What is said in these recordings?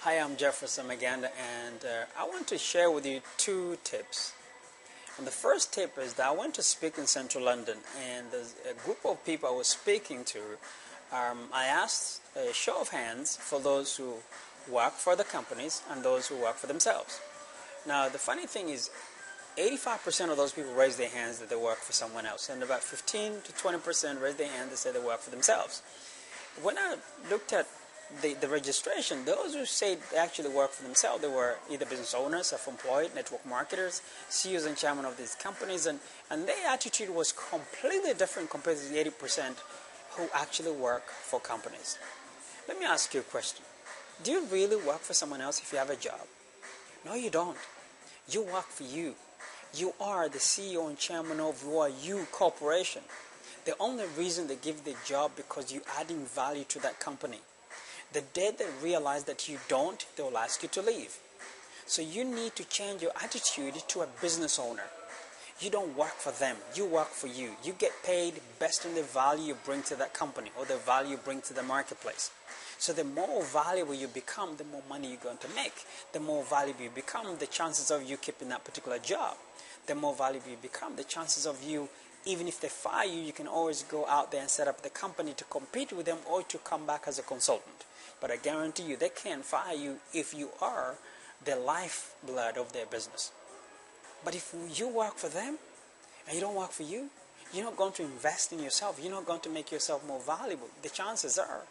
Hi, I'm Geoffrey Semaganda, and I want to share with you two tips. And the first tip is that I went to speak in central London, and there's a group of people I was speaking to. I asked a show of hands for those who work for the companies and those who work for themselves. Now, the funny thing is, 85% of those people raised their hands that they work for someone else, and about 15 to 20% raised their hand that say they work for themselves. When I looked at the registration, those who said they actually work for themselves, they were either business owners, self-employed, network marketers, CEOs and chairmen of these companies, and their attitude was completely different compared to the 80% who actually work for companies. Let me ask you a question. Do you really work for someone else if you have a job? No, you don't. You work for you. You are the CEO and chairman of You Corporation. The only reason they give the job because you're adding value to that company. The day they realize that you don't, they will ask you to leave. So you need to change your attitude to a business owner. You don't work for them. You work for you. You get paid based on the value you bring to that company or the value you bring to the marketplace. So the more valuable you become, the more money you're going to make. The more valuable you become, the chances of you keeping that particular job. The more valuable you become, the chances of you, even if they fire you, you can always go out there and set up the company to compete with them or to come back as a consultant. But I guarantee you, they can't fire you if you are the lifeblood of their business. But if you work for them and you don't work for you, you're not going to invest in yourself. You're not going to make yourself more valuable. The chances are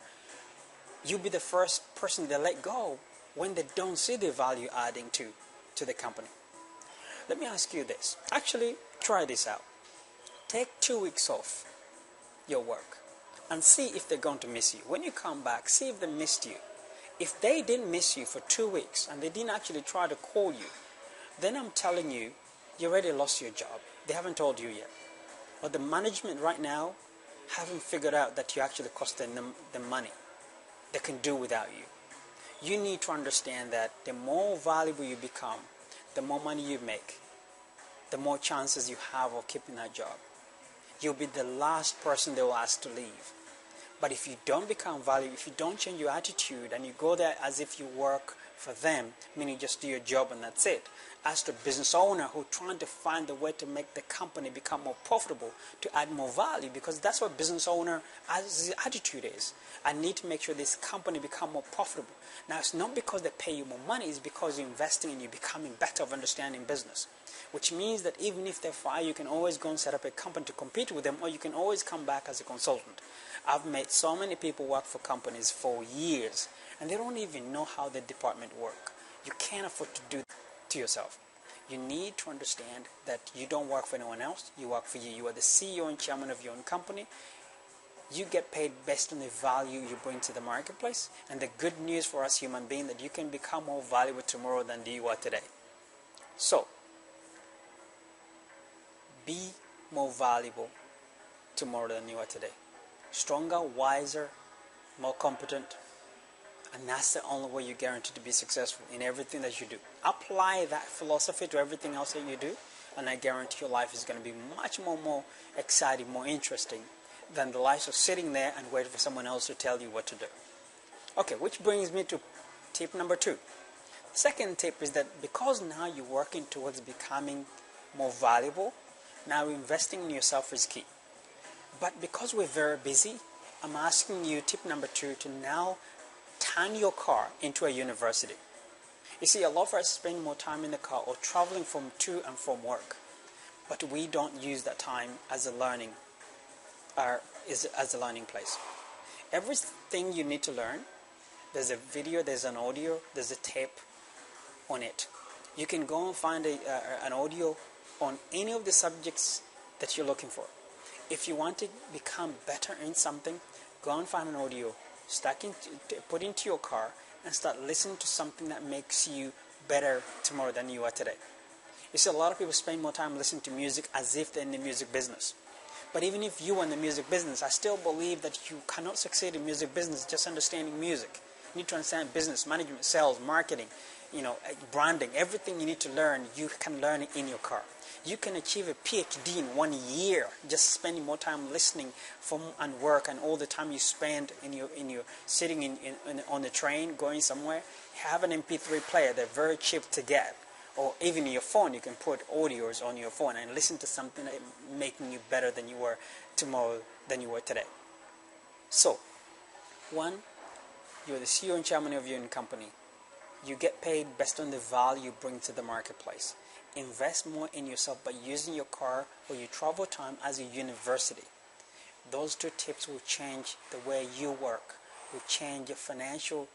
you'll be the first person they let go when they don't see the value adding to the company. Let me ask you this. Actually, try this out. Take 2 weeks off your work and see if they're going to miss you. When you come back, see if they missed you. If they didn't miss you for 2 weeks and they didn't actually try to call you, then I'm telling you, you already lost your job. They haven't told you yet. Or the management right now haven't figured out that you actually costing them the money. They can do without you. You need to understand that the more valuable you become, the more money you make, the more chances you have of keeping that job. You'll be the last person they will ask to leave. But if you don't become valuable, if you don't change your attitude and you go there as if you work for them, meaning just do your job and that's it, as the business owner who's trying to find a way to make the company become more profitable, to add more value, because that's what business owner as his attitude is. I need to make sure this company become more profitable. Now, it's not because they pay you more money, it's because you're investing in you becoming better of understanding business. Which means that even if they fire, you can always go and set up a company to compete with them, or you can always come back as a consultant. I've made so many people work for companies for years, and they don't even know how the department work. You can't afford to do that to yourself. You need to understand that you don't work for anyone else, you work for you. You are the CEO and chairman of your own company. You get paid based on the value you bring to the marketplace, and the good news for us human beings that you can become more valuable tomorrow than you are today. So, be more valuable tomorrow than you are today. Stronger, wiser, more competent, and that's the only way you're guaranteed to be successful in everything that you do. Apply that philosophy to everything else that you do, and I guarantee your life is going to be much more exciting, more interesting than the life of sitting there and waiting for someone else to tell you what to do. Okay, which brings me to tip number 2. Second tip is that because now you're working towards becoming more valuable, now investing in yourself is key. But because we're very busy, I'm asking you, tip number 2, to now turn your car into a university. You see, a lot of us spend more time in the car or traveling to and from work, but we don't use that time as a learning place. Everything you need to learn, there's a video, there's an audio, there's a tape on it. You can go and find an audio on any of the subjects that you're looking for. If you want to become better in something, go and find an audio, put into your car, and start listening to something that makes you better tomorrow than you are today. You see, a lot of people spend more time listening to music as if they're in the music business. But even if you are in the music business, I still believe that you cannot succeed in music business just understanding music. You need to understand business, management, sales, marketing, branding. Everything you need to learn, you can learn it in your car. You can achieve a PhD in 1 year just spending more time listening and work, and all the time you spend in your sitting on the train going somewhere. Have an MP3 player. They're very cheap to get. Or even your phone, you can put audios on your phone and listen to something that making you better than you were tomorrow than you were today. So, 1, you're the CEO and chairman of your own company. You get paid based on the value you bring to the marketplace. Invest more in yourself by using your car or your travel time as a university. Those 2 tips will change the way you work, will change your financial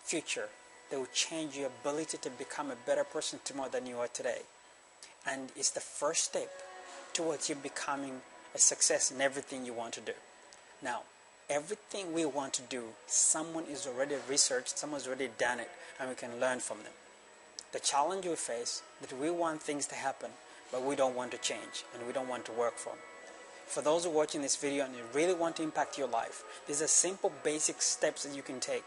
future. They will change your ability to become a better person tomorrow than you are today. And it's the first step towards you becoming a success in everything you want to do. Now, everything we want to do, someone is already researched, someone's already done it, and we can learn from them. The challenge we face is that we want things to happen, but we don't want to change, and we don't want to work for them. For those who are watching this video and you really want to impact your life, these are simple, basic steps that you can take,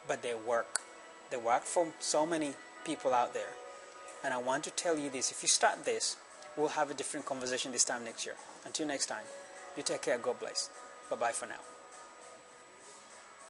but they work. They work for so many people out there. And I want to tell you this, if you start this, we'll have a different conversation this time next year. Until next time, you take care, God bless. Bye-bye for now.